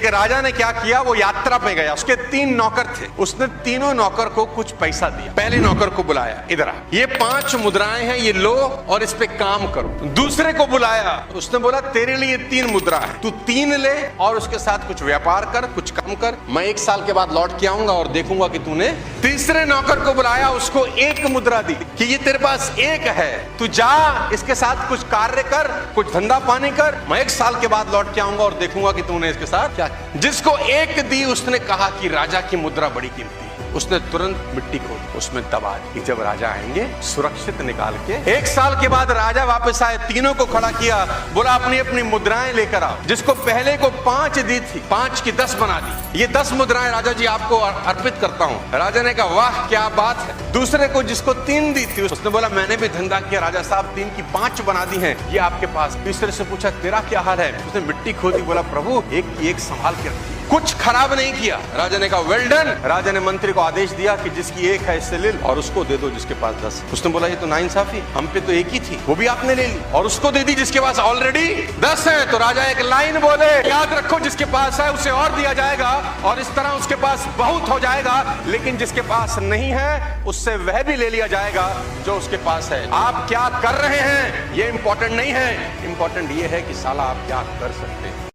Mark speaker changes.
Speaker 1: एक राजा ने क्या किया, वो यात्रा पे गया, उसके 3 नौकर थे, उसने तीनों नौकर को कुछ पैसा दिया। पहले नौकर को बुलाया, इधर आ, ये 5 मुद्राएं हैं, ये लो और इस पे काम करो। दूसरे को बुलाया, उसने बोला तेरे लिए 3 मुद्रा है, तू 3 ले और उसके साथ कुछ व्यापार कर, कुछ काम कर, मैं 1 साल के बाद लौट के आऊंगा और देखूंगा कि तूने। तीसरे नौकर को बुलाया, उसको 1 मुद्रा दी कि ये तेरे पास 1 है, तू जा इसके साथ कुछ कार्य कर, कुछ धंधा पानी कर, मैं 1 साल के बाद लौट के आऊंगा और देखूंगा कि तूने इसके साथ क्या। जिसको 1 दी उसने कहा कि राजा की मुद्रा बड़ी कीमती, उसने तुरंत मिट्टी खोदी, उसमें दबा दी। जब राजा आएंगे सुरक्षित निकाल के। 1 साल के बाद राजा वापस आए, तीनों को खड़ा किया, बोला अपनी अपनी मुद्राएं लेकर आओ। जिसको पहले को 5 दी थी, 5 की 10 बना दी। ये 10 मुद्राएं राजा जी आपको अर्पित करता हूँ। राजा ने कहा वाह क्या बात है। दूसरे को जिसको 3 दी थी, उसने बोला मैंने भी धंधा किया राजा साहब, 3 की 5 बना दी है, ये आपके पास। तीसरे से पूछा तेरा क्या हाल है, उसने मिट्टी खोदी, बोला प्रभु 1 की 1 संभाल के रखी, कुछ खराब नहीं किया। राजा ने कहा वेल डन। राजा ने मंत्री को आदेश दिया कि जिसकी 1 है इससे ले लो और उसको दे दो जिसके पास 10। उसने बोला ये तो नाइंसाफी, हम पे तो 1 ही थी, वो भी आपने ले ली और उसको दे दी जिसके पास ऑलरेडी 10 है। तो राजा एक लाइन बोले, याद रखो जिसके पास है उसे और दिया जाएगा और इस तरह उसके पास बहुत हो जाएगा, लेकिन जिसके पास नहीं है उससे वह भी ले लिया जाएगा जो उसके पास है। आप क्या कर रहे हैं ये इंपॉर्टेंट नहीं है, इंपॉर्टेंट ये है कि साला आप क्या कर सकते हैं।